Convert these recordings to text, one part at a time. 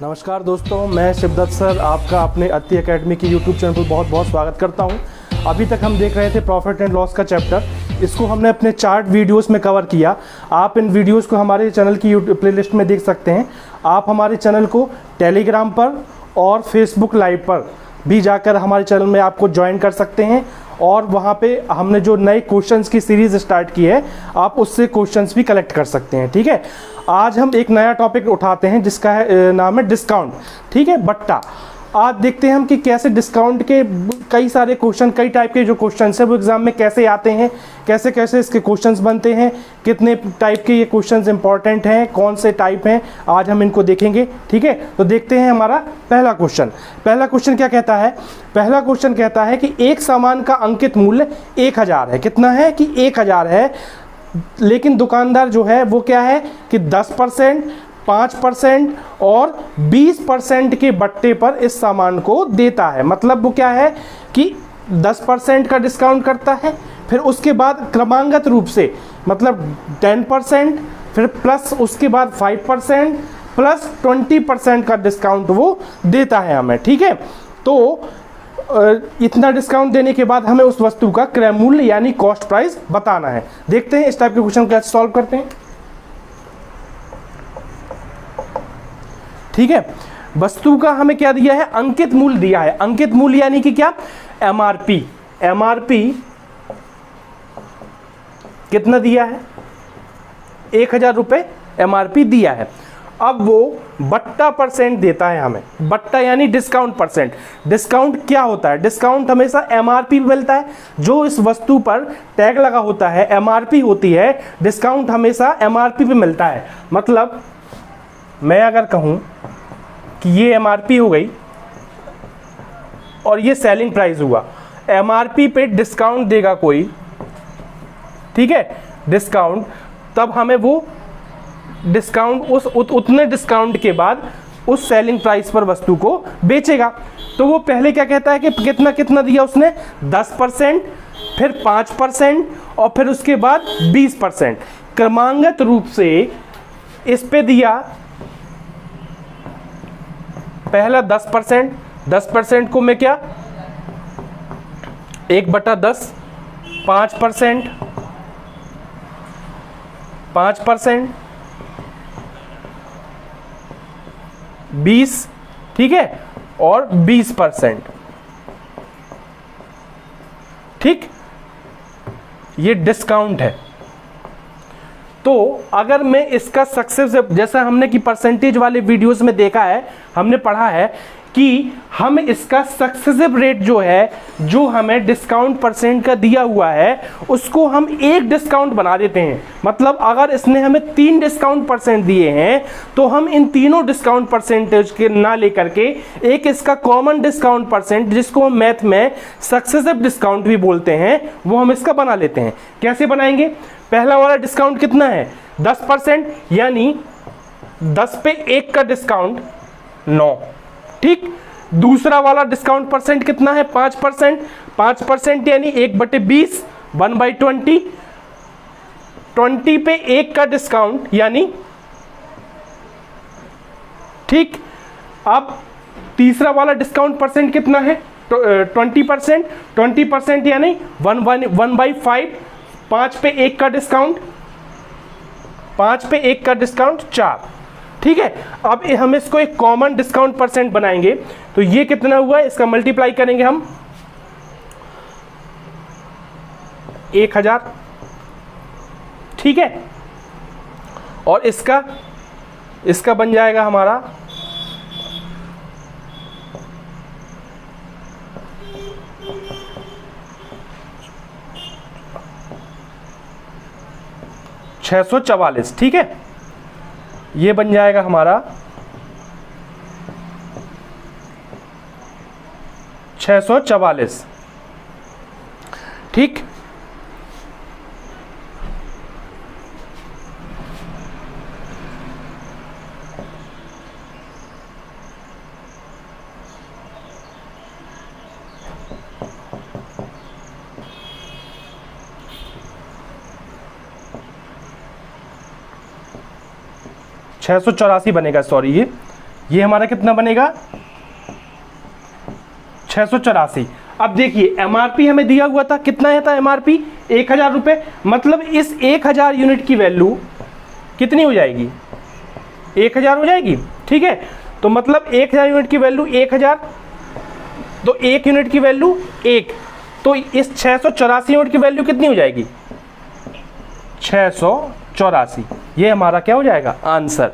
नमस्कार दोस्तों, मैं शिवदत्त सर आपका अपने अति एकेडमी की यूट्यूब चैनल पर बहुत बहुत स्वागत करता हूं। अभी तक हम देख रहे थे प्रॉफिट एंड लॉस का चैप्टर। इसको हमने अपने चार्ट वीडियोस में कवर किया। आप इन वीडियोस को हमारे चैनल की यूट्यूब प्लेलिस्ट में देख सकते हैं। आप हमारे चैनल को टेलीग्राम पर और फेसबुक लाइव पर भी जाकर हमारे चैनल में आपको ज्वाइन कर सकते हैं और वहाँ पे हमने जो नए क्वेश्चंस की सीरीज़ स्टार्ट की है आप उससे क्वेश्चंस भी कलेक्ट कर सकते हैं। ठीक है, आज हम एक नया टॉपिक उठाते हैं जिसका नाम है डिस्काउंट। ठीक है, बट्टा। आज देखते हैं हम कि कैसे डिस्काउंट के कई सारे क्वेश्चन, कई टाइप के जो क्वेश्चंस हैं वो एग्जाम में कैसे आते हैं, कैसे कैसे इसके क्वेश्चंस बनते हैं, कितने टाइप के ये क्वेश्चंस इंपॉर्टेंट हैं, कौन से टाइप हैं, आज हम इनको देखेंगे। ठीक है, तो देखते हैं हमारा पहला क्वेश्चन। पहला क्वेश्चन क्या कहता है? पहला क्वेश्चन कहता है कि एक सामान का अंकित मूल्य 1000 है। कितना है? कि 1000 है, लेकिन दुकानदार जो है वो क्या है कि 10%, 5% और 20% के बट्टे पर इस सामान को देता है। मतलब वो क्या है कि 10% का डिस्काउंट करता है, फिर उसके बाद क्रमांगत रूप से मतलब 10%, फिर प्लस उसके बाद 5% प्लस 20% का डिस्काउंट वो देता है हमें। ठीक है, तो इतना डिस्काउंट देने के बाद हमें उस वस्तु का क्रय मूल्य यानी कॉस्ट प्राइस बताना है। देखते हैं इस टाइप के क्वेश्चन कैसे सॉल्व करते हैं। ठीक है, वस्तु का हमें क्या दिया है? अंकित मूल्य दिया है। अंकित मूल्य यानी कि क्या? एमआरपी। एमआरपी कितना दिया है? 1000 रुपये एमआरपी दिया है। अब वो बट्टा परसेंट देता है हमें। बट्टा यानी डिस्काउंट परसेंट। डिस्काउंट क्या होता है? डिस्काउंट हमेशा एमआरपी पे मिलता है। जो इस वस्तु पर टैग लगा होता है, एमआरपी होती है, डिस्काउंट हमेशा एमआरपी पे मिलता है। मतलब मैं अगर कहूं कि ये एमआरपी हो गई और ये सेलिंग प्राइस हुआ, एमआरपी पे डिस्काउंट देगा कोई, ठीक है, डिस्काउंट, तब हमें वो डिस्काउंट उतने डिस्काउंट के बाद उस सेलिंग प्राइस पर वस्तु को बेचेगा। तो वो पहले क्या कहता है कि कितना कितना दिया उसने? 10%, फिर 5% और फिर उसके बाद 20%। क्रमांगत रूप से इस पे दिया पहला 10%। 10% को मैं क्या 1/10, 5%, 5%, 20, ठीक है, और 20%। ठीक, ये डिस्काउंट है। तो अगर मैं इसका सक्सेसिव, जैसा हमने कि परसेंटेज वाले वीडियोस में देखा है, हमने पढ़ा है कि हम इसका सक्सेसिव रेट जो है, जो हमें डिस्काउंट परसेंट का दिया हुआ है, उसको हम एक डिस्काउंट बना देते हैं। मतलब अगर इसने हमें 3 डिस्काउंट परसेंट दिए हैं तो हम इन तीनों डिस्काउंट परसेंटेज के ना लेकर के एक इसका कॉमन डिस्काउंट परसेंट, जिसको हम मैथ में सक्सेसिव डिस्काउंट भी बोलते हैं, वो हम इसका बना लेते हैं। कैसे बनाएंगे? पहला वाला डिस्काउंट कितना है? 10%, यानी 10 पे 1 का डिस्काउंट 9। ठीक, दूसरा वाला डिस्काउंट परसेंट कितना है? 5%। 5% यानी 1/20, 1/20। 20 पे 1 का डिस्काउंट यानी, ठीक, अब तीसरा वाला डिस्काउंट परसेंट कितना है? 20%। 20% यानी 1/5। 5 पे 1 का डिस्काउंट, 5 पे 1 का डिस्काउंट 4। ठीक है, अब हम इसको एक कॉमन डिस्काउंट परसेंट बनाएंगे। तो ये कितना हुआ? इसका मल्टीप्लाई करेंगे हम 1000। ठीक है, और इसका बन जाएगा हमारा 644। ठीक है, ये बन जाएगा हमारा 644। ठीक, $684 बनेगा, सॉरी, ये ये हमारा कितना बनेगा 684। अब देखिए एमआरपी हमें दिया हुआ था, कितना है था एमआरपी 1000 रुपये, मतलब इस 1000 यूनिट की वैल्यू कितनी हो जाएगी 1000 हो जाएगी। ठीक है, तो मतलब 1000 यूनिट की वैल्यू 1000, तो 1 यूनिट की वैल्यू 1, तो इस 684 यूनिट की वैल्यू कितनी हो जाएगी 684। ये हमारा क्या हो जाएगा आंसर।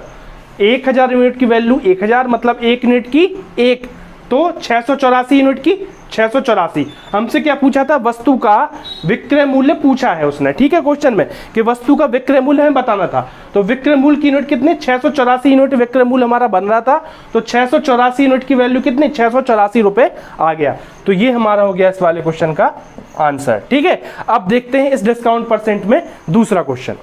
1000 यूनिट की वैल्यू 1000, मतलब 1 यूनिट की 1, तो 684 यूनिट की 684। हमसे क्या पूछा था, वस्तु का विक्रय मूल्य पूछा है उसने। ठीक है, क्वेश्चन में कि वस्तु का विक्रय मूल्य हमें बताना था, तो विक्रय मूल्य की यूनिट कितने 684 यूनिट विक्रय मूल्य हमारा बन रहा था, तो 684 यूनिट की वैल्यू कितनी 684 रुपए आ गया। तो ये हमारा हो गया इस वाले क्वेश्चन का आंसर। ठीक है, अब देखते हैं इस डिस्काउंट परसेंट में दूसरा क्वेश्चन।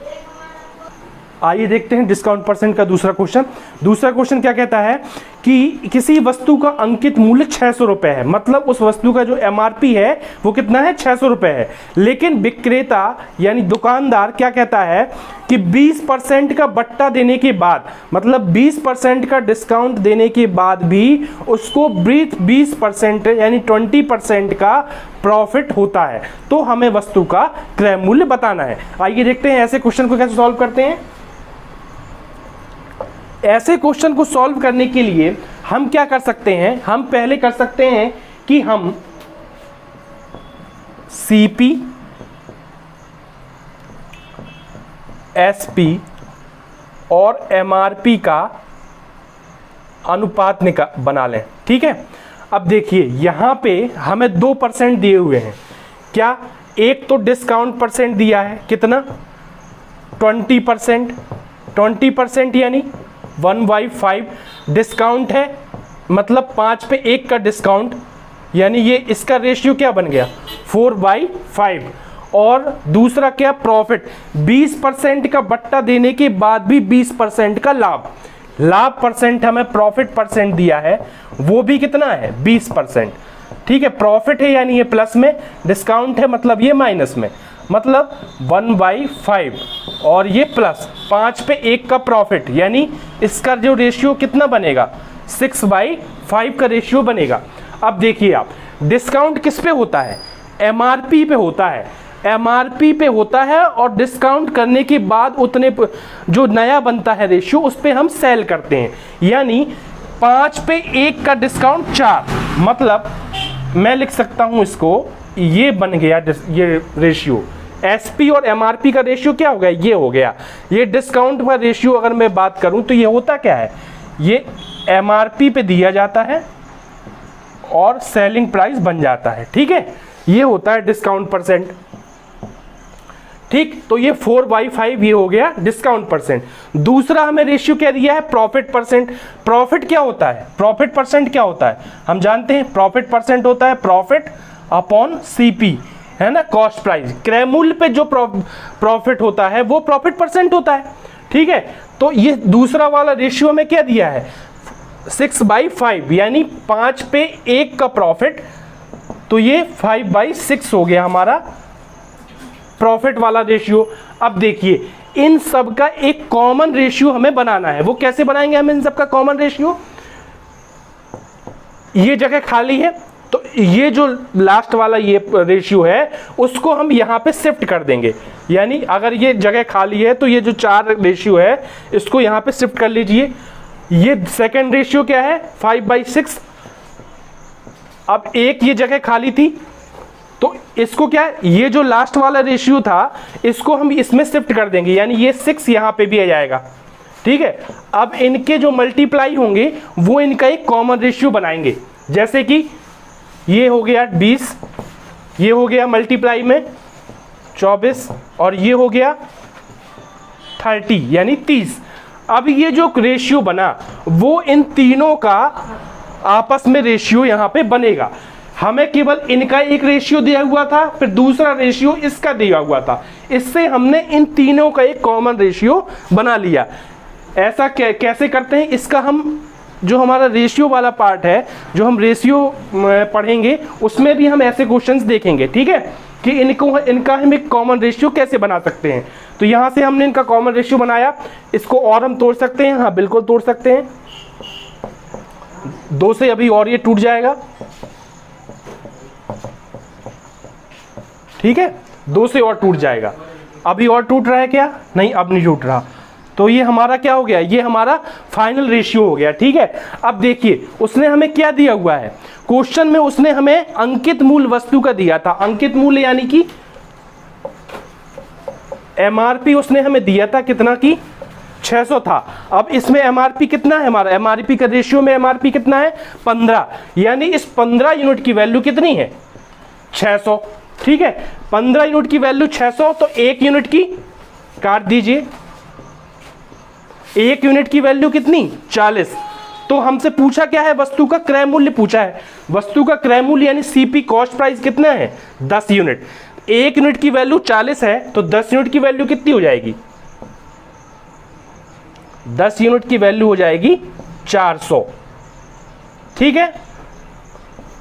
आइए देखते हैं डिस्काउंट परसेंट का दूसरा क्वेश्चन। दूसरा क्वेश्चन क्या कहता है कि किसी वस्तु का अंकित मूल्य 600 रुपए है, मतलब उस वस्तु का जो एमआरपी है वो कितना है 600 रुपए है, लेकिन विक्रेता यानी दुकानदार क्या कहता है कि 20% का बट्टा देने के बाद, मतलब 20% का डिस्काउंट देने के बाद भी उसको 20% यानी 20% का प्रॉफिट होता है, तो हमें वस्तु का क्रय मूल्य बताना है। आइए देखते हैं ऐसे क्वेश्चन को कैसे सॉल्व करते हैं। ऐसे क्वेश्चन को सॉल्व करने के लिए हम क्या कर सकते हैं, हम पहले कर सकते हैं कि हम सीपी, एसपी और एमआरपी का अनुपात बना लें। ठीक है, अब देखिए यहां पे हमें 2% दिए हुए हैं, क्या एक तो डिस्काउंट परसेंट दिया है कितना 20%, 20% यानी 1/5 डिस्काउंट है, मतलब 5 पे 1 का डिस्काउंट, यानी ये इसका रेशियो क्या बन गया 4/5। और दूसरा क्या प्रॉफिट, 20% का बट्टा देने के बाद भी 20% का लाभ परसेंट हमें प्रॉफिट परसेंट दिया है, वो भी कितना है 20%। ठीक है, प्रॉफिट है यानी ये प्लस में, डिस्काउंट है मतलब ये माइनस में, मतलब 1/5 और ये प्लस 5 पे 1 का प्रॉफिट, यानी इसका जो रेशियो कितना बनेगा 6/5 का रेशियो बनेगा। अब देखिए आप, डिस्काउंट किस पे होता है एमआरपी पे होता है, एमआरपी पे होता है, और डिस्काउंट करने के बाद उतने जो नया बनता है रेशियो उस पे हम सेल करते हैं, यानी 5 पे 1 का डिस्काउंट 4, मतलब मैं लिख सकता हूं इसको, ये बन गया ये रेशियो। एसपी और एमआरपी का रेशियो क्या हो गया, ये हो गया। ये डिस्काउंट का रेशियो अगर मैं बात करूं तो ये होता क्या है, ये एमआरपी पे दिया जाता है और सेलिंग प्राइस बन जाता है। ठीक है, ये होता है डिस्काउंट परसेंट। ठीक, तो ये 4/5 ये हो गया डिस्काउंट परसेंट। दूसरा हमें रेशियो क्या दिया है प्रॉफिट परसेंट। प्रॉफिट क्या होता है, प्रॉफिट परसेंट क्या होता है हम जानते हैं, प्रॉफिट परसेंट होता है प्रॉफिट अपॉन सीपी, है ना, कॉस्ट प्राइस। क्रय मूल्य पे जो प्रॉफिट होता है वो प्रॉफिट परसेंट होता है। ठीक है, तो ये दूसरा वाला रेशियो में क्या दिया है 6/5, यानी 5 पे 1 का प्रॉफिट, तो ये 5/6 हो गया हमारा प्रॉफिट वाला रेशियो। अब देखिए इन सब का एक कॉमन रेशियो हमें बनाना है, वो कैसे बनाएंगे हम इन सब का कॉमन रेशियो। ये जगह खाली है तो ये जो लास्ट वाला ये रेशियो है उसको हम यहाँ पे शिफ्ट कर देंगे, यानी अगर ये जगह खाली है तो ये जो 4 रेशियो है इसको यहाँ पे शिफ्ट कर लीजिए। ये सेकंड रेशियो क्या है 5/6। अब एक ये जगह खाली थी तो इसको क्या है, ये जो लास्ट वाला रेशियो था इसको हम इसमें शिफ्ट कर देंगे, यानी ये 6 यहाँ पे भी आ जाएगा। ठीक है, अब इनके जो मल्टीप्लाई होंगे वो इनका एक कॉमन रेशियो बनाएंगे, जैसे कि ये हो गया 20, ये हो गया मल्टीप्लाई में 24 और ये हो गया 30 यानी 30। अब ये जो रेशियो बना वो इन तीनों का आपस में रेशियो यहाँ पे बनेगा। हमें केवल इनका एक रेशियो दिया हुआ था, फिर दूसरा रेशियो इसका दिया हुआ था, इससे हमने इन तीनों का एक कॉमन रेशियो बना लिया। ऐसा कैसे करते हैं, इसका हम जो हमारा रेशियो वाला पार्ट है जो हम रेशियो पढ़ेंगे उसमें भी हम ऐसे क्वेश्चंस देखेंगे। ठीक है, कि इनका हम एक कॉमन रेशियो कैसे बना सकते हैं। तो यहाँ से हमने इनका कॉमन रेशियो बनाया, इसको और हम तोड़ सकते हैं, हाँ बिल्कुल तोड़ सकते हैं। 2 से अभी और ये टूट जाएगा, ठीक है, 2 से और टूट जाएगा। अभी और टूट रहा है क्या? नहीं, अब नहीं टूट रहा। तो ये हमारा क्या हो गया? ये हमारा फाइनल रेशियो हो गया, ठीक है। अब देखिए उसने हमें क्या दिया हुआ है क्वेश्चन में, उसने हमें अंकित मूल्य वस्तु का दिया था। अंकित मूल्य यानी कि एमआरपी उसने हमें दिया था कितना की 600 था। अब इसमें एमआरपी कितना है हमारा? एमआरपी का रेशियो में एमआरपी कितना है? 15, यानी इस 15 यूनिट की वैल्यू कितनी है? 600, ठीक है। 15 यूनिट की वैल्यू 600, तो 1 यूनिट की काट दीजिए, 1 यूनिट की वैल्यू कितनी? 40। तो हमसे पूछा क्या है? वस्तु का क्रय मूल्य पूछा है। वस्तु का क्रय मूल्य यानी सीपी कॉस्ट प्राइस कितना है? 10 यूनिट। 1 यूनिट की वैल्यू 40 है, तो 10 यूनिट की वैल्यू कितनी हो जाएगी? 10 यूनिट की वैल्यू हो जाएगी 400, ठीक है।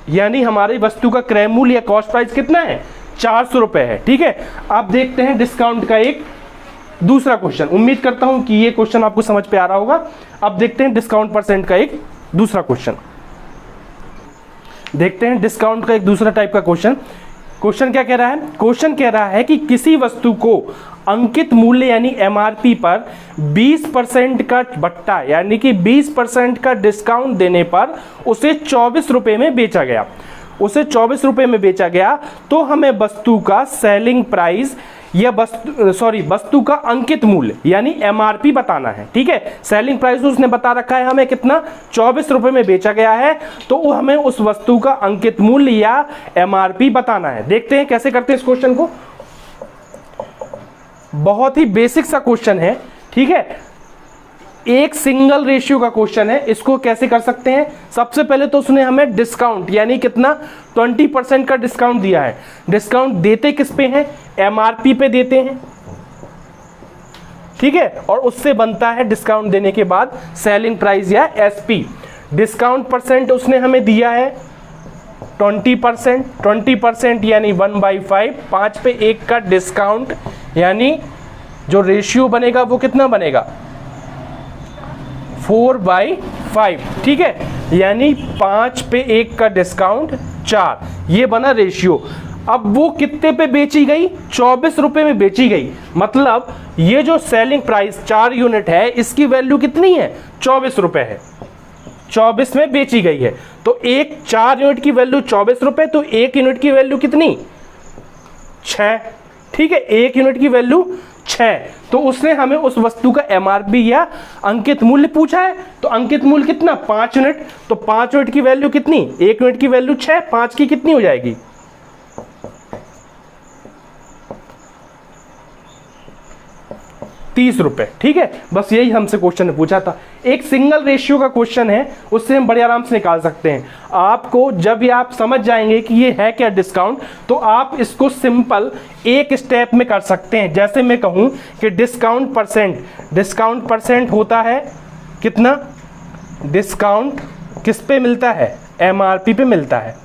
यानी हमारी वस्तु का क्रय मूल्य या कॉस्ट प्राइस कितना है? 400 रुपए है, ठीक है। अब देखते हैं डिस्काउंट का एक दूसरा क्वेश्चन। उम्मीद करता हूं कि ये क्वेश्चन आपको समझ पे आ रहा होगा। अब देखते हैं डिस्काउंट परसेंट का एक दूसरा क्वेश्चन। देखते हैं डिस्काउंट का एक दूसरा टाइप का क्वेश्चन। क्वेश्चन क्या कह रहा है? क्वेश्चन कह रहा है कि किसी वस्तु को अंकित मूल्य यानी एमआरपी पर 20% का बट्टा यानी कि 20% का डिस्काउंट देने पर उसे 24 रुपए में बेचा गया। उसे 24 रुपए में बेचा गया, तो हमें वस्तु का सेलिंग प्राइस या वस्तु का अंकित मूल्य यानी एमआरपी बताना है, ठीक है। सेलिंग प्राइस उसने बता रखा है हमें कितना? 24 रुपए में बेचा गया है, तो हमें उस वस्तु का अंकित मूल्य या एमआरपी बताना है। देखते हैं कैसे करते हैं इस क्वेश्चन को। बहुत ही बेसिक सा क्वेश्चन है, ठीक है। एक सिंगल रेशियो का क्वेश्चन है। इसको कैसे कर सकते हैं? सबसे पहले तो उसने हमें डिस्काउंट यानी कितना? 20% का डिस्काउंट दिया है। डिस्काउंट देते किस पे हैं? एमआरपी पे देते हैं, ठीक है। और उससे बनता है डिस्काउंट देने के बाद सेलिंग प्राइस या एसपी। डिस्काउंट परसेंट उसने हमें दिया है 20%। 20% यानी 1/5, 5 पे 1 का डिस्काउंट, यानी जो रेशियो बनेगा वो कितना बनेगा? 4/5, ठीक है। यानी 5 पे 1 का डिस्काउंट 4, ये बना रेशियो। अब वो कितने पे बेची गई? 24 रुपए में बेची गई। मतलब ये जो सेलिंग प्राइस 4 यूनिट है, इसकी वैल्यू कितनी है? 24 रुपए है। 24 में बेची गई है, तो 4 यूनिट की वैल्यू 24 रुपए, तो 1 यूनिट की वैल्यू कितनी? 6, ठीक है। 1 यूनिट की वैल्यू 6। तो उसने हमें उस वस्तु का एमआरपी या अंकित मूल्य पूछा है, तो अंकित मूल्य कितना? 5 यूनिट। तो 5 यूनिट की वैल्यू कितनी? 1 यूनिट की वैल्यू 6, 5 की कितनी हो जाएगी? 30 रुपए, ठीक है। बस यही हमसे क्वेश्चन ने पूछा था। एक सिंगल रेशियो का क्वेश्चन है, उससे हम बड़े आराम से निकाल सकते हैं। आपको जब ये आप समझ जाएंगे कि ये है क्या डिस्काउंट, तो आप इसको सिंपल एक स्टेप में कर सकते हैं। जैसे मैं कहूं कि डिस्काउंट परसेंट होता है कितना? डिस्काउंट किस पे मिलता है? एमआरपी पे मिलता है,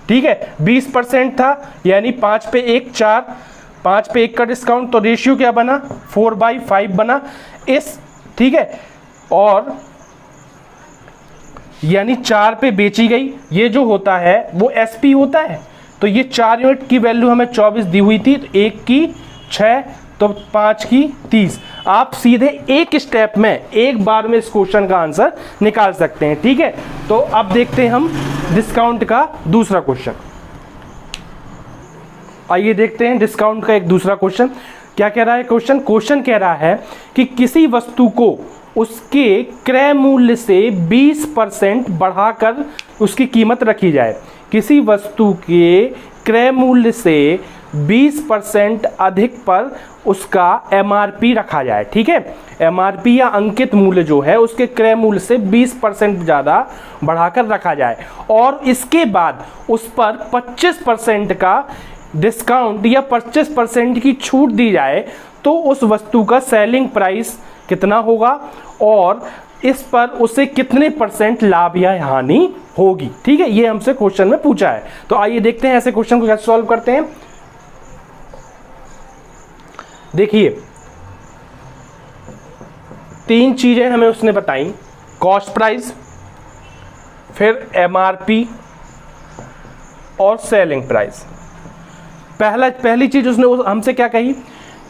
ठीक है। 20% था, यानी 5 पे 1 4, 5 पे 1 का डिस्काउंट, तो रेशियो क्या बना? 4/5 बना इस, ठीक है। और यानी 4 पे बेची गई, ये जो होता है वो एसपी होता है। तो ये 4 यूनिट की वैल्यू हमें 24 दी हुई थी, तो 1 की 6, तो 5 की 30। आप सीधे एक स्टेप में एक बार में इस क्वेश्चन का आंसर निकाल सकते हैं, ठीक है। तो अब देखते हैं हम डिस्काउंट का दूसरा क्वेश्चन। आइए देखते हैं डिस्काउंट का एक दूसरा क्वेश्चन। क्या कह रहा है क्वेश्चन? क्वेश्चन कह रहा है कि किसी वस्तु को उसके क्रय मूल्य से 20% बढ़ाकर उसकी कीमत रखी जाए। किसी वस्तु के क्रय मूल्य से 20% अधिक पर उसका एमआरपी रखा जाए, ठीक है। एमआरपी या अंकित मूल्य जो है उसके क्रय मूल्य से 20% ज़्यादा बढ़ाकर रखा जाए, और इसके बाद उस पर 25% का डिस्काउंट या 25% की छूट दी जाए, तो उस वस्तु का सेलिंग प्राइस कितना होगा और इस पर उसे कितने % लाभ या हानि होगी, ठीक है। ये हमसे क्वेश्चन में पूछा है। तो आइए देखते हैं ऐसे क्वेश्चन को कैसे सॉल्व करते हैं। देखिए 3 चीजें हमें उसने बताई: कॉस्ट प्राइस, फिर MRP और सेलिंग प्राइस। पहली चीज उसने हमसे क्या कही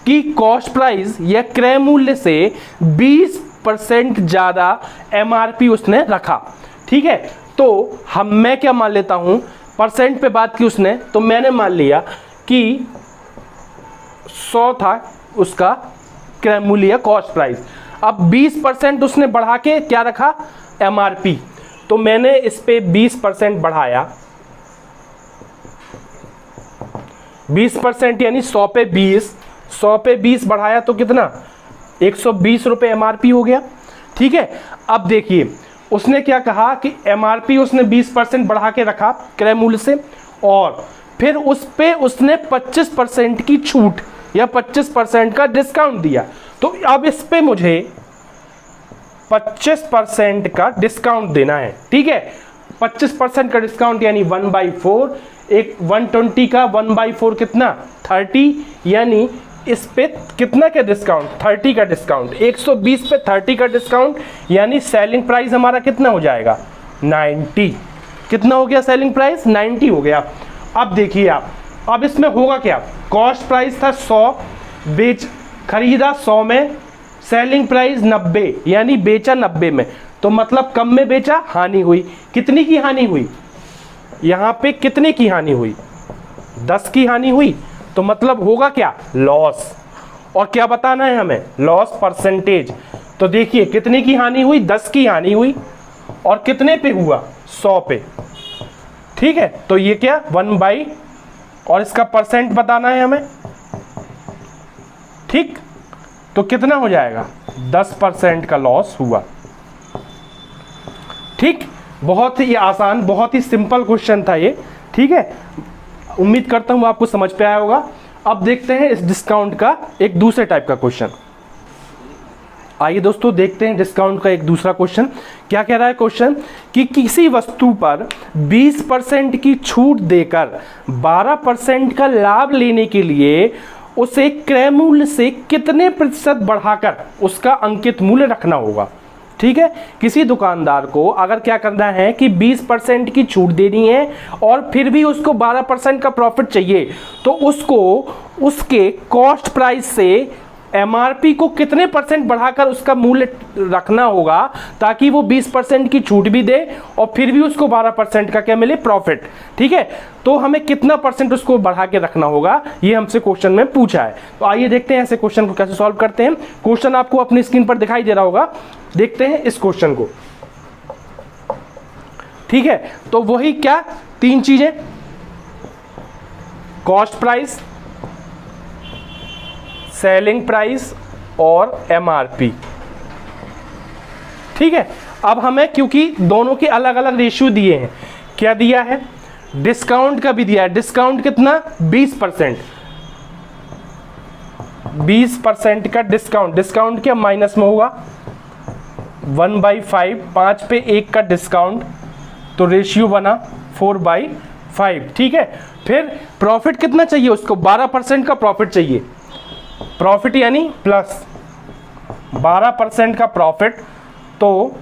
कि कॉस्ट प्राइस या क्रय मूल्य से 20% ज्यादा MRP उसने रखा। ठीक है, तो मैं क्या मान लेता हूं, परसेंट पे बात की उसने, तो मैंने मान लिया कि 100 था उसका क्रय मूल्य या कॉस्ट प्राइस। अब 20% उसने बढ़ा के क्या रखा, MRP, तो मैंने इस पे 20% बढ़ाया, 20% यानी 100 पे 20 बढ़ाया तो कितना, 120 रुपये MRP हो गया। ठीक है, अब देखिए उसने क्या कहा कि MRP उसने 20% बढ़ा के रखा क्रय मूल्य से, और फिर उस पे उसने 25% की छूट या 25% का डिस्काउंट दिया। तो अब इस पे मुझे 25% का डिस्काउंट देना है। ठीक है, 25% का डिस्काउंट यानी 1/4, एक 120 का 1/4 कितना, 30, यानी इस पे कितना का डिस्काउंट, 30 का डिस्काउंट, 120 पे 30 का डिस्काउंट, यानी सेलिंग प्राइस हमारा कितना हो जाएगा, 90। कितना हो गया सेलिंग प्राइस, 90 हो गया। अब देखिए आप, अब इसमें होगा क्या, कॉस्ट प्राइस था 100, खरीदा 100 में, सेलिंग प्राइस 90, यानी बेचा 90 में, तो मतलब कम में बेचा, हानि हुई। कितनी की हानि हुई, यहां पे कितने की हानि हुई, 10 की हानि हुई, तो मतलब होगा क्या, लॉस। और क्या बताना है हमें, लॉस परसेंटेज। तो देखिए कितने की हानि हुई, 10 की हानि हुई, और कितने पे हुआ, 100 पे। ठीक है, तो ये क्या 1/, और इसका परसेंट बताना है हमें। ठीक, तो कितना हो जाएगा, 10% का लॉस हुआ। ठीक, बहुत ही आसान, बहुत ही सिंपल क्वेश्चन था ये। ठीक है, उम्मीद करता हूं आपको समझ पे आया होगा। अब देखते हैं इस डिस्काउंट का एक दूसरे टाइप का क्वेश्चन। आइए दोस्तों देखते हैं डिस्काउंट का एक दूसरा क्वेश्चन। क्या कह रहा है क्वेश्चन कि किसी वस्तु पर 20% की छूट देकर 12% का लाभ लेने के लिए उसे क्रय मूल्य से कितने प्रतिशत बढ़ाकर उसका अंकित मूल्य रखना होगा। ठीक है, किसी दुकानदार को अगर क्या करना है कि 20% की छूट देनी है और फिर भी उसको 12% का प्रॉफिट चाहिए, तो उसको उसके कॉस्ट प्राइस से MRP को कितने परसेंट बढ़ाकर उसका मूल्य रखना होगा ताकि वो 20% की छूट भी दे और फिर भी उसको 12% का क्या मिले, प्रॉफिट। ठीक है, तो हमें कितना परसेंट उसको बढ़ा के रखना होगा, ये हमसे क्वेश्चन में पूछा है। तो आइए देखते हैं ऐसे क्वेश्चन को कैसे सॉल्व करते हैं। क्वेश्चन आपको अपनी स्क्रीन पर दिखाई दे रहा होगा, देखते हैं इस क्वेश्चन को। ठीक है, तो वही क्या, 3 चीजें, कॉस्ट प्राइस, सेलिंग प्राइस और MRP। ठीक है, अब हमें क्योंकि दोनों के अलग अलग रेशियो दिए हैं, क्या दिया है, डिस्काउंट का भी दिया है। डिस्काउंट कितना, 20%, 20% का डिस्काउंट, डिस्काउंट क्या माइनस में होगा, 1/5, 5 पे 1 का डिस्काउंट, तो रेशियो बना 4/5। ठीक है, फिर प्रॉफिट कितना चाहिए उसको, 12% का प्रॉफिट चाहिए, प्रॉफिट यानी प्लस 12% का प्रॉफिट, तो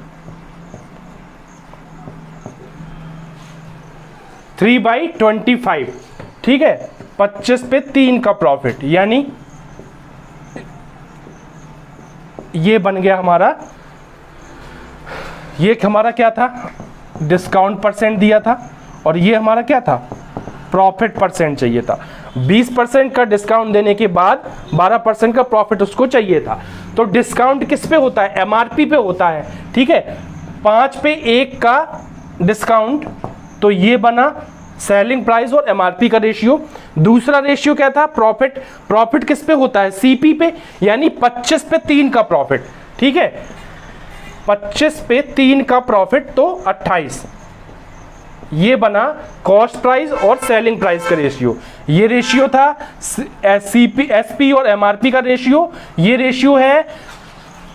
3/25। ठीक है, 25 पे 3 का प्रॉफिट, यानी ये बन गया हमारा, ये हमारा क्या था, डिस्काउंट परसेंट दिया था, और ये हमारा क्या था, प्रॉफिट परसेंट चाहिए था। 20% का डिस्काउंट देने के बाद 12% का प्रॉफिट उसको चाहिए था। तो डिस्काउंट किस पे होता है, MRP पे होता है। ठीक है, 5 पे 1 का डिस्काउंट, तो ये बना सेलिंग प्राइस और MRP का रेशियो। दूसरा रेशियो क्या था, प्रॉफिट, प्रॉफिट किस पे होता है, CP पे, यानी 25 पे 3 का प्रॉफिट। ठीक है, 25 पे 3 का प्रॉफिट, तो 28। ये बना कॉस्ट प्राइस और सेलिंग प्राइस का रेशियो। ये रेशियो था SP और MRP का रेशियो। ये रेशियो है,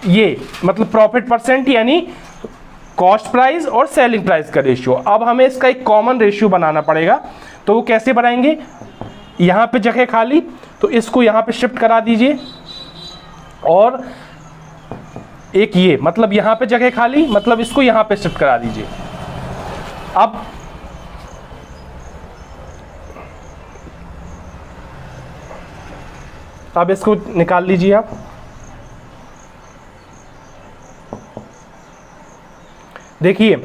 ये मतलब प्रॉफिट परसेंट यानी कॉस्ट प्राइस और सेलिंग प्राइस का रेशियो। अब हमें इसका एक कॉमन रेशियो बनाना पड़ेगा, तो वो कैसे बनाएंगे, यहाँ पे जगह खाली, तो इसको यहाँ पे शिफ्ट करा दीजिए, और एक ये मतलब यहाँ पे जगह खाली, मतलब इसको यहाँ पे शिफ्ट करा दीजिए। अब इसको निकाल लीजिए आप। देखिए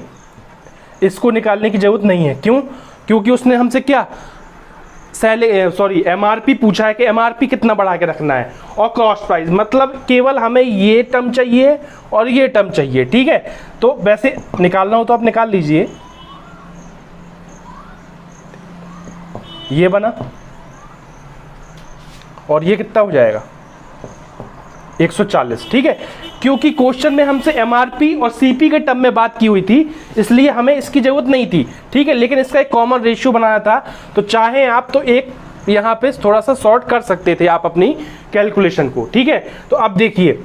इसको निकालने की जरूरत नहीं है, क्यों? क्योंकि उसने हमसे क्या एमआरपी पूछा है कि एमआरपी कितना बढ़ा के रखना है, और कॉस्ट प्राइस, मतलब केवल हमें ये टर्म चाहिए और ये टर्म चाहिए, ठीक है। तो वैसे निकालना हो तो आप निकाल लीजिए। ये बना, और ये कितना हो जाएगा 140, ठीक है। क्योंकि क्वेश्चन में हमसे एमआरपी और सीपी के टर्म में बात की हुई थी, इसलिए हमें इसकी जरूरत नहीं थी, ठीक है। लेकिन इसका एक कॉमन रेशियो बनाया था, तो चाहे आप तो एक यहाँ पे थोड़ा सा शॉर्ट कर सकते थे आप अपनी कैलकुलेशन को, ठीक है। तो अब देखिए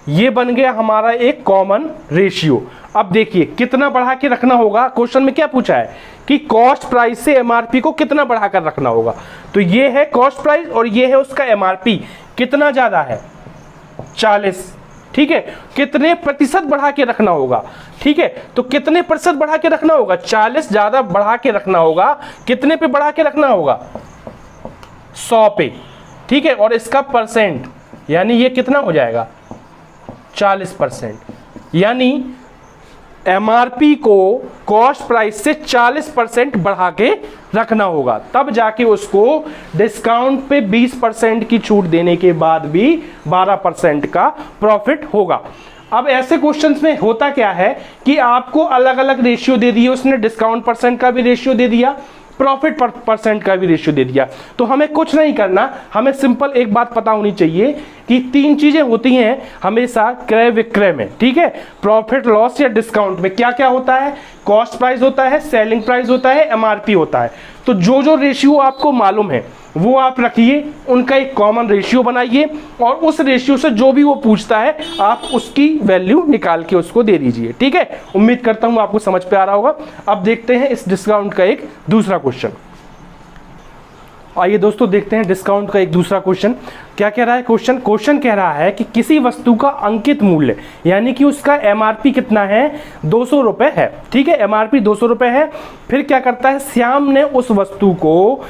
ये बन गया हमारा एक कॉमन रेशियो। अब देखिए कितना बढ़ा के रखना होगा, क्वेश्चन में क्या पूछा है कि कॉस्ट प्राइस से एमआरपी को कितना बढ़ाकर रखना होगा। तो ये है कॉस्ट प्राइस और ये है उसका एमआरपी, कितना ज्यादा है 40, ठीक है। कितने प्रतिशत बढ़ा के रखना होगा, ठीक है। तो कितने प्रतिशत बढ़ा के रखना होगा, 40 ज्यादा बढ़ा के रखना होगा। कितने पे बढ़ा के रखना होगा, 100 पे, ठीक है। और इसका परसेंट यानी ये कितना हो जाएगा 40%, यानी एमआरपी को कॉस्ट प्राइस से 40% बढ़ा के रखना होगा, तब जाके उसको डिस्काउंट पे 20% की छूट देने के बाद भी 12% का प्रॉफिट होगा। अब ऐसे क्वेश्चंस में होता क्या है कि आपको अलग अलग रेशियो दे दिए उसने, डिस्काउंट परसेंट का भी रेशियो दे दिया, प्रॉफिट परसेंट का भी रेशियो दे दिया। तो हमें कुछ नहीं करना, हमें सिंपल एक बात पता होनी चाहिए कि 3 चीजें होती हैं हमेशा क्रय विक्रय में, ठीक है। प्रॉफिट लॉस या डिस्काउंट में क्या क्या होता है, कॉस्ट प्राइस होता है, सेलिंग प्राइस होता है, एमआरपी होता है। तो जो जो रेशियो आपको मालूम है वो आप रखिए, उनका एक कॉमन रेशियो बनाइए, और उस रेशियो से जो भी वो पूछता है आप उसकी वैल्यू निकाल के उसको दे दीजिए, ठीक है। उम्मीद करता हूं आपको समझ पे आ रहा होगा। अब देखते हैं इस डिस्काउंट का एक दूसरा क्वेश्चन। आइए दोस्तों देखते हैं डिस्काउंट का एक दूसरा क्वेश्चन क्या कह रहा है। क्वेश्चन कह रहा है कि किसी वस्तु का अंकित मूल्य यानी कि उसका एमआरपी कितना है, 200 रुपए है, ठीक है। एमआरपी 200 रुपए है। फिर क्या करता है, श्याम ने उस वस्तु को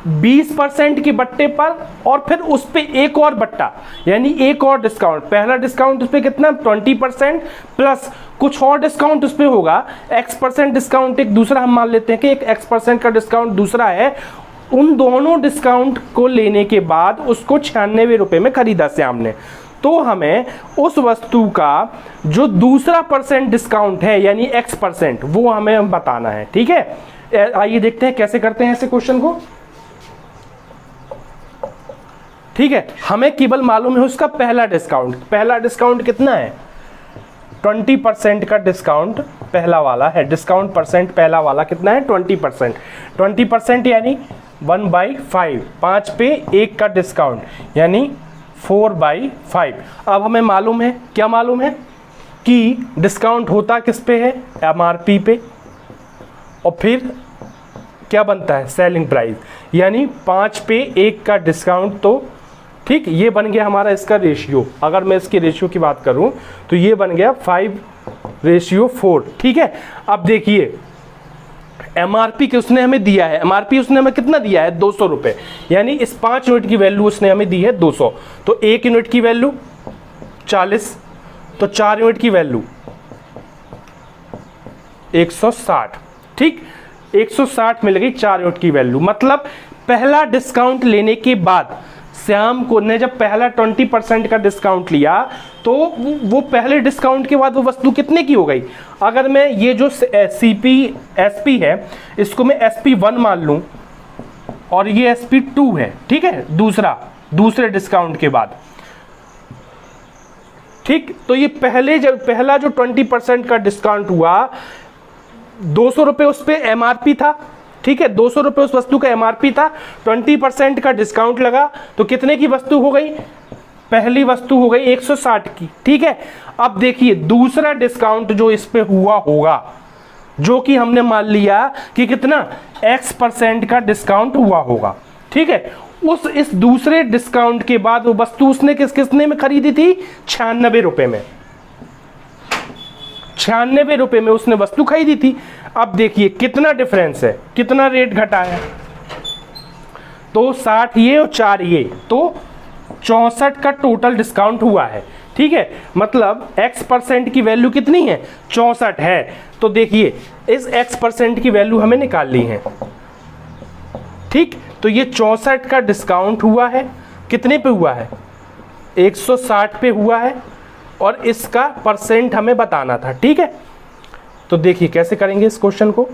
20% के बट्टे पर और फिर उस पे एक और बट्टा यानी एक और डिस्काउंट, पहला डिस्काउंट उस पे कितना 20% प्लस कुछ और डिस्काउंट उस पे होगा, x% डिस्काउंट एक दूसरा, हम मान लेते हैं कि एक x% का डिस्काउंट दूसरा है। उन दोनों डिस्काउंट को लेने के बाद उसको 96 रुपए में खरीदा श्याम ने। तो हमें उस वस्तु का जो दूसरा परसेंट डिस्काउंट है यानी x%, वो हमें बताना है, ठीक है। आइए देखते हैं कैसे करते हैं ऐसे क्वेश्चन को, ठीक है। हमें केवल मालूम है उसका पहला डिस्काउंट कितना है, 20% का डिस्काउंट पहला वाला है। डिस्काउंट परसेंट पहला वाला कितना है 20% यानी 1/5, 5 पे 1 का डिस्काउंट यानी 4/5। अब हमें मालूम है, क्या मालूम है कि डिस्काउंट होता किस पे है, एमआरपी पे, और फिर क्या बनता है सेलिंग प्राइस, यानी 5 पे 1 का डिस्काउंट। तो ठीक, ये बन गया हमारा इसका रेशियो। अगर मैं इसके रेशियो की बात करूं तो ये बन गया 5:4, ठीक है। अब देखिए एमआरपी के उसने हमें दिया है, एमआरपी उसने हमें कितना दिया है 200 रुपए, यानी इस 5 यूनिट की वैल्यू उसने हमें दी है 200। तो 1 यूनिट की वैल्यू 40, तो 4 यूनिट की वैल्यू 160, ठीक, 160 मिल गई 4 यूनिट की वैल्यू। मतलब पहला डिस्काउंट लेने के बाद श्याम को ने जब पहला 20% का डिस्काउंट लिया तो वो पहले डिस्काउंट के बाद वो वस्तु कितने की हो गई। अगर मैं ये जो सीपी एसपी है इसको मैं SP1 मान लूं और ये SP2 है, ठीक है, दूसरे डिस्काउंट के बाद, ठीक। तो ये पहला जो 20% का डिस्काउंट हुआ 200 रुपए उस पे एमआरपी था, ठीक है, 200 रुपए उस वस्तु का एमआरपी था, 20% का डिस्काउंट लगा तो कितने की वस्तु हो गई, पहली वस्तु हो गई 160 की, ठीक है। अब देखिए दूसरा डिस्काउंट जो इस पे हुआ होगा, जो कि हमने मान लिया कि कितना x% का डिस्काउंट हुआ होगा, ठीक है। इस दूसरे डिस्काउंट के बाद वो वस्तु उसने कितने में खरीदी थी 96 रुपए में, ₹96 में उसने वस्तु खरीदी थी। अब देखिए कितना डिफरेंस है, कितना रेट घटा है, तो 60 ये और 4 ये, तो 64 का टोटल डिस्काउंट हुआ है। ठीक है, मतलब x% की वैल्यू कितनी है, 64 है। तो देखिए इस x% की वैल्यू हमें निकालनी है। ठीक, तो ये 64 का डिस्काउंट हुआ है, कितने पे हुआ है, 160 पे हुआ है, और इसका परसेंट हमें बताना था। ठीक है, तो देखिए कैसे करेंगे इस क्वेश्चन को।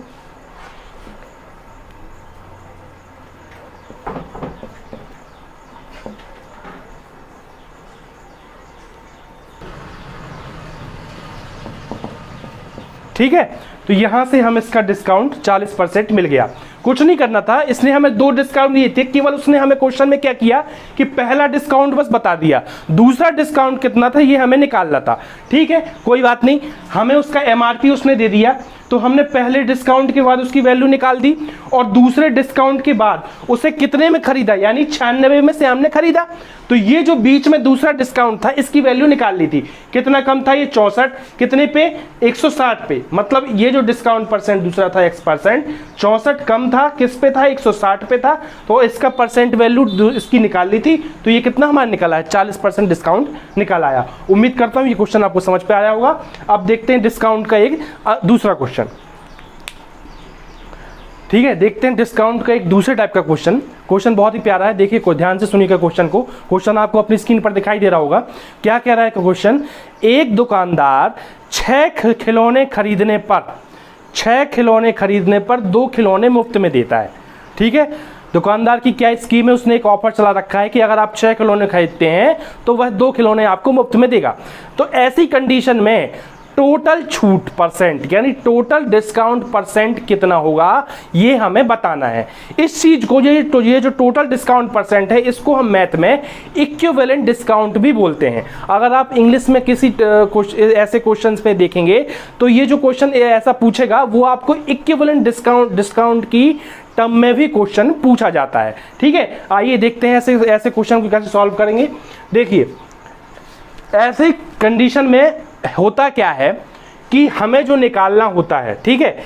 ठीक है, तो यहां से हम इसका डिस्काउंट 40% मिल गया। कुछ नहीं करना था, इसने हमें 2 डिस्काउंट दिए थे, केवल उसने हमें क्वेश्चन में क्या किया कि पहला डिस्काउंट बस बता दिया, दूसरा डिस्काउंट कितना था ये हमें निकालना था। ठीक है, कोई बात नहीं, हमें उसका एमआरपी उसने दे दिया, तो हमने पहले डिस्काउंट के बाद उसकी वैल्यू निकाल दी, और दूसरे डिस्काउंट के बाद उसे कितने में खरीदा, यानी 96 में से हमने खरीदा। तो ये जो बीच में दूसरा डिस्काउंट था इसकी वैल्यू निकाल ली थी, कितना कम था ये 64, कितने पे, 160 पे, मतलब ये जो डिस्काउंट परसेंट दूसरा था x%, 64 कम था, किस पे था, 160 पे था, तो इसका परसेंट वैल्यू इसकी निकाल ली थी। तो ये कितना हमारा निकला है, 40% डिस्काउंट निकल आया। उम्मीद करता हूं ये क्वेश्चन आपको समझ पे आया होगा। अब देखते हैं डिस्काउंट का एक दूसरा क्वेश्चन। ठीक है, देखते हैं डिस्काउंट का एक दूसरे टाइप का क्वेश्चन। क्वेश्चन बहुत ही प्यारा है, देखिए को ध्यान से सुनिएगा क्वेश्चन को। क्वेश्चन आपको अपनी स्क्रीन पर दिखाई दे रहा होगा। क्या कह रहा है क्वेश्चन, एक दुकानदार 6 खिलौने खरीदने पर 2 खिलौने मुफ्त में देता है। ठीक है, दुकानदार की क्या स्कीम है, उसने एक ऑफर चला रखा है कि अगर आप 6 खिलौने खरीदते हैं तो वह 2 खिलौने आपको मुफ्त में देगा। तो ऐसी कंडीशन में टोटल छूट परसेंट यानी टोटल डिस्काउंट परसेंट कितना होगा ये हमें बताना है। इस चीज को ये जो टोटल डिस्काउंट परसेंट है इसको हम मैथ में इक्विवेलेंट डिस्काउंट भी बोलते हैं। अगर आप इंग्लिश में किसी ऐसे क्वेश्चंस पे देखेंगे तो ये जो क्वेश्चन ऐसा पूछेगा वो आपको इक्विवेलेंट डिस्काउंट की टर्म में भी क्वेश्चन पूछा जाता है। ठीक है, आइए देखते हैं ऐसे क्वेश्चन को कैसे सॉल्व करेंगे। देखिए ऐसे कंडीशन में होता क्या है कि हमें जो निकालना होता है, ठीक है,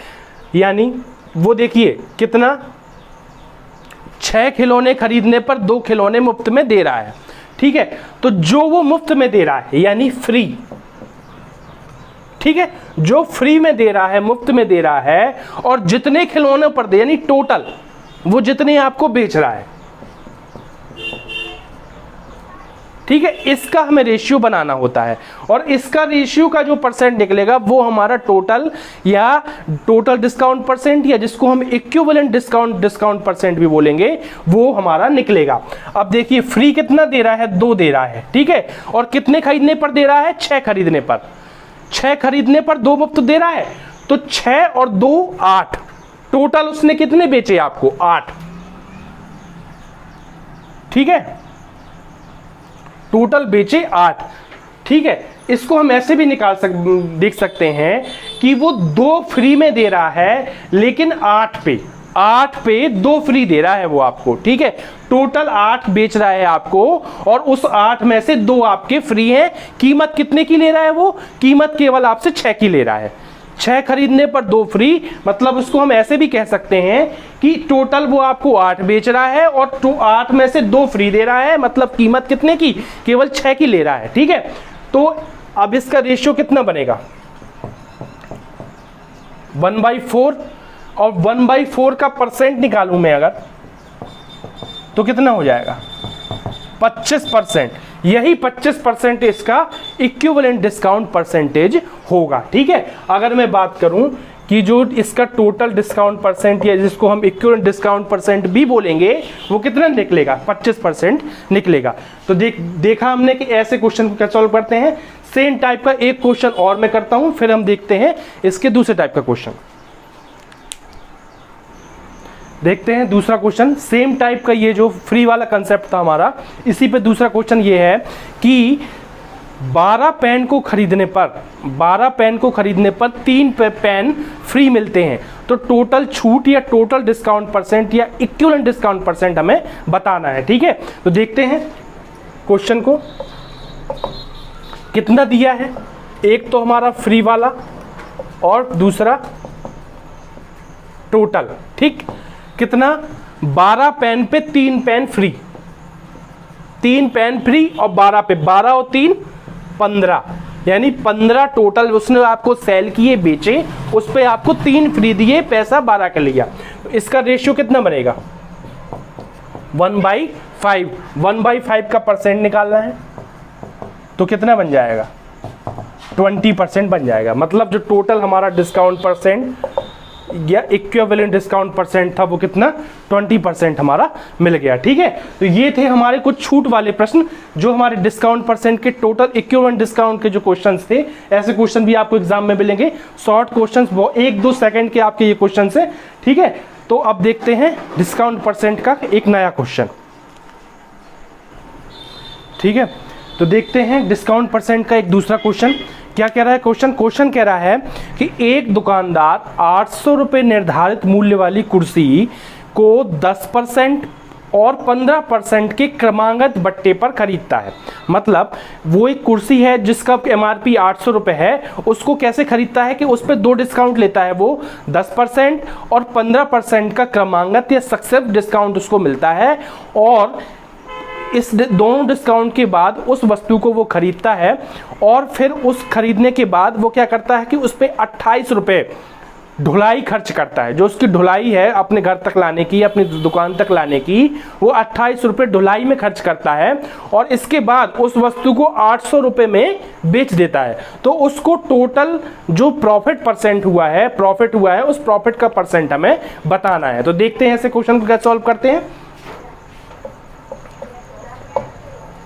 यानी वो देखिए कितना 6 खिलौने खरीदने पर 2 खिलौने मुफ्त में दे रहा है। ठीक है, तो जो वो मुफ्त में दे रहा है यानी फ्री, ठीक है, जो फ्री में दे रहा है, मुफ्त में दे रहा है, और जितने खिलौनों पर दे यानी टोटल वो जितने आपको बेच रहा है। ठीक है, इसका हमें रेशियो बनाना होता है और इसका रेशियो का जो परसेंट निकलेगा वो हमारा टोटल या टोटल डिस्काउंट परसेंट या जिसको हम इक्विवेलेंट डिस्काउंट परसेंट भी बोलेंगे वो हमारा निकलेगा। अब देखिए फ्री कितना दे रहा है, 2 दे रहा है। ठीक है, और कितने खरीदने पर दे रहा है, 6 खरीदने पर। 6 खरीदने पर 2 मुफ्त दे रहा है, तो 6 और 2 8, टोटल उसने कितने बेचे आपको, 8। ठीक है, टोटल बेचे 8। ठीक है, इसको हम ऐसे भी देख सकते हैं कि वो 2 फ्री में दे रहा है लेकिन 8 पे 2 फ्री दे रहा है वो आपको। ठीक है, टोटल 8 बेच रहा है आपको और उस 8 में से 2 आपके फ्री हैं। कीमत कितने की ले रहा है वो, कीमत केवल आपसे 6 की ले रहा है। 6 खरीदने पर 2 फ्री, मतलब उसको हम ऐसे भी कह सकते हैं कि टोटल वो आपको 8 बेच रहा है और 8 में से 2 फ्री दे रहा है, मतलब कीमत कितने की, केवल 6 की ले रहा है। ठीक है, तो अब इसका रेशियो कितना बनेगा, 1/4, और 1/4 का परसेंट निकालूं मैं अगर तो कितना हो जाएगा, 25%। यही 25% इसका इक्विवेलेंट डिस्काउंट परसेंटेज होगा। ठीक है, अगर मैं बात करूं कि जो इसका टोटल डिस्काउंट परसेंट या जिसको हम इक्विवेलेंट डिस्काउंट परसेंट भी बोलेंगे वो कितना निकलेगा, 25% निकलेगा। तो देखा हमने कि ऐसे क्वेश्चन को कैसे सॉल्व करते हैं। सेम टाइप का एक क्वेश्चन और मैं करता हूं, फिर हम देखते हैं इसके दूसरे टाइप का क्वेश्चन। देखते हैं दूसरा क्वेश्चन, सेम टाइप का, ये जो फ्री वाला कंसेप्ट था हमारा, इसी पे दूसरा क्वेश्चन ये है कि 12 पेन को खरीदने पर 3 पेन फ्री मिलते हैं, तो टोटल छूट या टोटल डिस्काउंट परसेंट या इक्विवेलेंट डिस्काउंट परसेंट हमें बताना है। ठीक है, तो देखते हैं क्वेश्चन को कितना दिया है। एक तो हमारा फ्री वाला और दूसरा टोटल, ठीक। कितना? 12 पेन पे 3 पेन फ्री, 3 पेन फ्री और 12 पे 12 और 3 15, यानी 15 टोटल उसने आपको सेल किए, बेचे, उस पे आपको 3 फ्री दिए, पैसा 12 का लिया। तो इसका रेशियो कितना बनेगा? 1/5। 1/5 का परसेंट निकालना है तो कितना बन जाएगा? 20% बन जाएगा। मतलब जो टोटल हमारा डिस्काउंट परसेंट या इक्विवेलेंट डिस्काउंट परसेंट था वो कितना? 20% हमारा मिल गया, ठीक है। तो ये थे हमारे कुछ छूट वाले प्रश्न जो हमारे डिस्काउंट परसेंट के टोटल इक्विवेलेंट डिस्काउंट के जो क्वेश्चंस थे। ऐसे क्वेश्चन भी आपको एग्जाम में मिलेंगे, शॉर्ट क्वेश्चंस, 1-2 सेकंड के आपके ये क्वेश्चन है, ठीक है। तो अब देखते हैं डिस्काउंट परसेंट का एक नया क्वेश्चन, ठीक है। तो देखते हैं डिस्काउंट परसेंट का एक दूसरा क्वेश्चन क्या कह रहा है। क्वेश्चन कह रहा है कि एक दुकानदार 800 रुपये निर्धारित मूल्य वाली कुर्सी को 10% और 15% के क्रमागत बट्टे पर खरीदता है। मतलब वो एक कुर्सी है जिसका MRP 800 रुपये है, उसको कैसे खरीदता है कि उस पर 2 डिस्काउंट लेता है, वो 10% और 15% का क्रमागत या सक्सेसिव डिस्काउंट उसको मिलता है, और इस दोनों डिस्काउंट के बाद उस वस्तु को वो खरीदता है, और फिर उस खरीदने के बाद वो क्या करता है कि उस पर 28 रुपये ढुलाई खर्च करता है। जो उसकी ढुलाई है अपने घर तक लाने की, अपनी दुकान तक लाने की, वो 28 रुपये ढुलाई में खर्च करता है, और इसके बाद उस वस्तु को 800 रुपये में बेच देता है। तो उसको टोटल जो प्रॉफिट परसेंट हुआ है, प्रॉफिट हुआ है, उस प्रॉफिट का परसेंट हमें बताना है। तो देखते हैं ऐसे क्वेश्चन को कैसे सॉल्व करते हैं,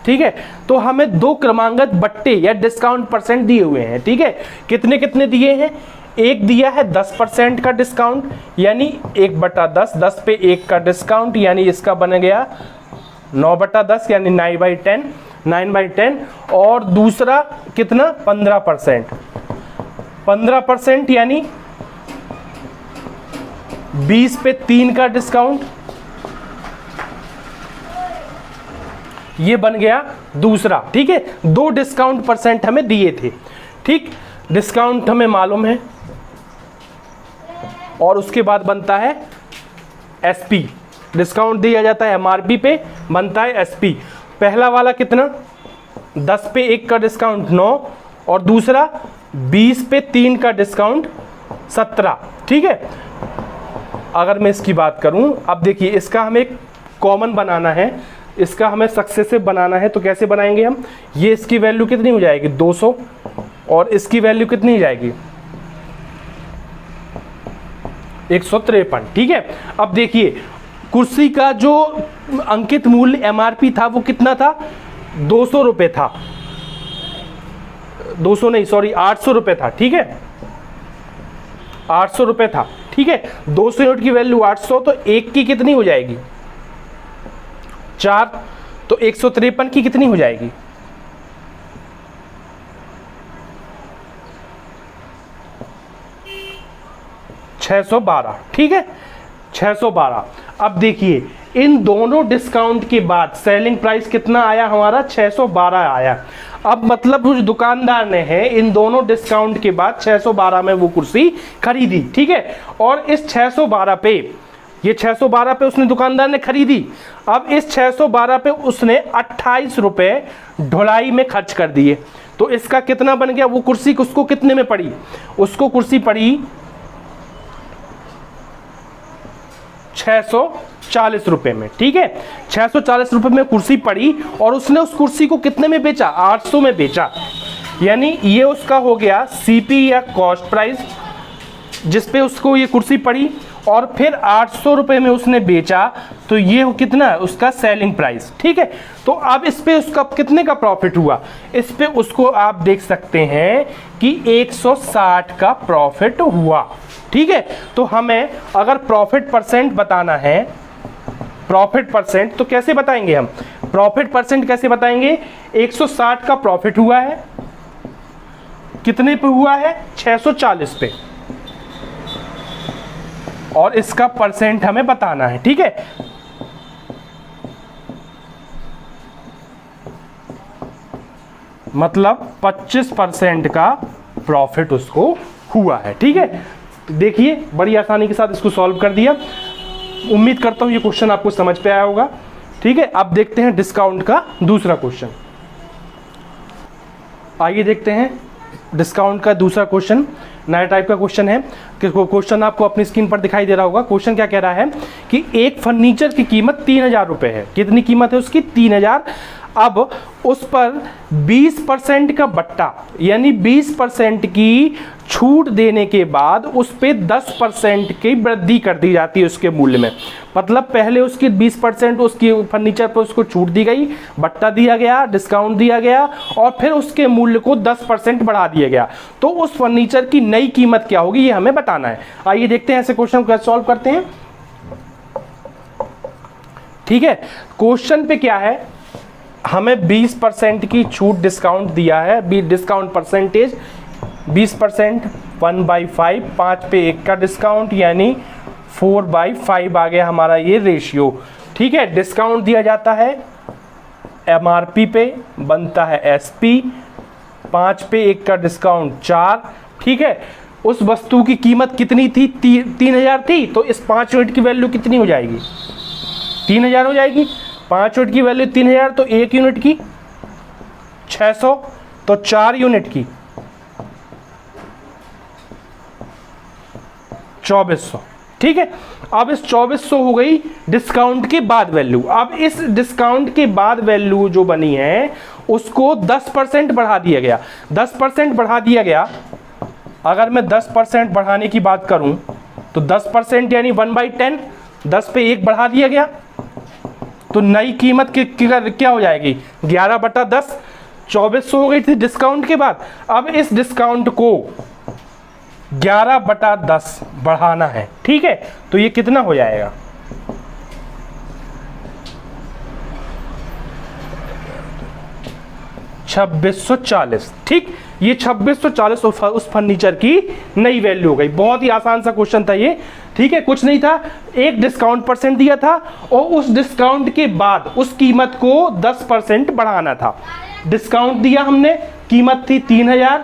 ठीक है। तो हमें 2 क्रमागत बट्टे या डिस्काउंट परसेंट दिए हुए हैं, ठीक है। कितने कितने दिए हैं? एक दिया है 10% का डिस्काउंट, यानी 1/10, 10 पे 1 का डिस्काउंट, यानी इसका बन गया 9/10, यानी 9/10। और दूसरा कितना? 15%, 15% यानी 20 पे 3 का डिस्काउंट, ये बन गया दूसरा, ठीक है। 2 डिस्काउंट परसेंट हमें दिए थे, ठीक। डिस्काउंट हमें मालूम है, और उसके बाद बनता है SP। डिस्काउंट दिया जाता है MRP पे, बनता है SP। पहला वाला कितना? 10 पे 1 का डिस्काउंट 9, और दूसरा 20 पे 3 का डिस्काउंट 17, ठीक है। अगर मैं इसकी बात करूं, अब देखिए इसका हमें कॉमन बनाना है, इसका हमें सक्सेसिव बनाना है। तो कैसे बनाएंगे हम? ये इसकी वैल्यू कितनी हो जाएगी? 200, और इसकी वैल्यू कितनी हो जाएगी? 153, ठीक है। अब देखिए कुर्सी का जो अंकित मूल्य MRP था वो कितना था? 200 रुपये था, 200 नहीं, सॉरी 800 रुपये था, ठीक है। 800 रुपये था, ठीक है। 200 यूनिट की वैल्यू 800, तो 1 की कितनी हो जाएगी? 4, तो 153 की कितनी हो जाएगी? 612, ठीक है, 612। अब देखिए इन दोनों डिस्काउंट के बाद सेलिंग प्राइस कितना आया हमारा? 612 आया। अब मतलब उस दुकानदार ने है इन दोनों डिस्काउंट के बाद 612 में वो कुर्सी खरीदी, ठीक है। और इस 612 पे, ये 612 पे उसने दुकानदार ने खरीदी। अब इस 612 पे उसने 28 रुपये ढुलाई में खर्च कर दिए। तो इसका कितना बन गया? वो कुर्सी उसको कितने में पड़ी? उसको कुर्सी पड़ी 640 रुपये में, ठीक है। 640 रुपये में कुर्सी पड़ी, और उसने उस कुर्सी को कितने में बेचा? 800 में बेचा। यानी ये उसका हो गया CP या कॉस्ट प्राइस, जिसपे उसको ये कुर्सी पड़ी, और फिर 800 रुपये में उसने बेचा। तो ये कितना है? उसका सेलिंग प्राइस, ठीक है। तो अब इस पे उसका कितने का प्रॉफिट हुआ? इस पे उसको आप देख सकते हैं कि 160 का प्रॉफिट हुआ, ठीक है। तो हमें अगर प्रॉफिट परसेंट बताना है, प्रॉफिट परसेंट, तो कैसे बताएंगे हम? प्रॉफिट परसेंट कैसे बताएंगे? 160 का प्रॉफिट हुआ है, कितने पे हुआ है? 640 पे, और इसका परसेंट हमें बताना है, ठीक है। मतलब 25% का प्रॉफिट उसको हुआ है। ठीक है, देखिए बड़ी आसानी के साथ इसको सॉल्व कर दिया। उम्मीद करता हूँ ये क्वेश्चन आपको समझ पे आया होगा। ठीक है, अब देखते हैं डिस्काउंट का दूसरा क्वेश्चन। आइए देखते हैं डिस्काउंट का दूसरा क्वेश्चन। नया टाइप का क्वेश्चन है कि क्वेश्चन आपको अपनी स्क्रीन पर दिखाई दे रहा होगा। क्वेश्चन क्या कह रहा है कि एक फर्नीचर की कीमत 3000 रुपये है। कितनी कीमत है उसकी? 3000। अब उस पर 20% का बट्टा यानी 20% की छूट देने के बाद उस पर 10% की वृद्धि कर दी जाती है उसके मूल्य में। मतलब पहले उसकी 20% उसकी फर्नीचर पर उसको छूट दी गई, बट्टा दिया गया, डिस्काउंट दिया गया और फिर उसके मूल्य को 10% बढ़ा दिया गया। तो उस फर्नीचर की नई कीमत क्या होगी ये हमें बताना है। आइए देखते हैं ऐसे क्वेश्चन को सॉल्व करते हैं। ठीक है, क्वेश्चन पे क्या है, हमें 20% की छूट डिस्काउंट दिया है। डिस्काउंट परसेंटेज 20%, 1/5, 5 पे 1 का डिस्काउंट यानी 4/5 आ गया हमारा ये रेशियो। ठीक है, डिस्काउंट दिया जाता है MRP पे, बनता है SP, 5 पे 1 का डिस्काउंट 4। ठीक है, उस वस्तु की कीमत कितनी थी? 3000 थी, तो इस 5 यूनिट की वैल्यू कितनी हो जाएगी? 3000 हो जाएगी। 5 यूनिट की वैल्यू 3000, तो 1 यूनिट की 600, तो 4 यूनिट की 2400। ठीक है, अब इस 2400 हो गई डिस्काउंट के बाद वैल्यू। अब इस डिस्काउंट के बाद वैल्यू जो बनी है उसको 10% बढ़ा दिया गया। 10% बढ़ा दिया गया। अगर मैं 10% बढ़ाने की बात करूं तो 10% यानी 1/10, 10 पे 1 बढ़ा दिया गया, तो नई कीमत क्या हो जाएगी? 11/10। 2400 हो गई थी डिस्काउंट के बाद। अब इस डिस्काउंट को 11/10 बढ़ाना है। ठीक है, तो ये कितना हो जाएगा? 2640। ठीक, ये 2640 उस फर्नीचर की नई वैल्यू हो गई। बहुत ही आसान सा क्वेश्चन था ये। ठीक है, कुछ नहीं था, एक डिस्काउंट परसेंट दिया था और उस डिस्काउंट के बाद उस कीमत को 10% बढ़ाना था। डिस्काउंट दिया हमने, कीमत थी 3000,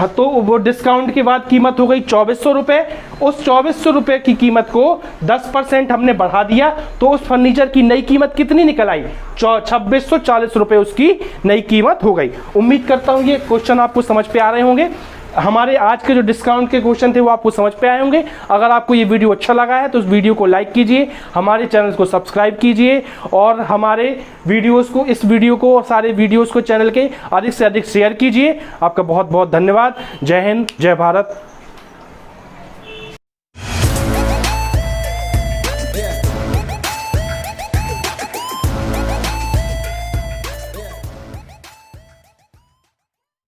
तो वो डिस्काउंट के बाद कीमत हो गई 2400 रुपये। उस 2400 रुपये की कीमत को 10% हमने बढ़ा दिया, तो उस फर्नीचर की नई कीमत कितनी निकल आई? 2640 रुपये उसकी नई कीमत हो गई। उम्मीद करता हूँ ये क्वेश्चन आपको समझ पे आ रहे होंगे। हमारे आज के जो डिस्काउंट के क्वेश्चन थे वो आपको समझ पे आए होंगे। अगर आपको ये वीडियो अच्छा लगा है तो उस वीडियो को लाइक कीजिए, हमारे चैनल को सब्सक्राइब कीजिए और हमारे वीडियोस को, इस वीडियो को और सारे वीडियोस को चैनल के अधिक से अधिक शेयर कीजिए। आपका बहुत बहुत धन्यवाद। जय हिंद, जय भारत।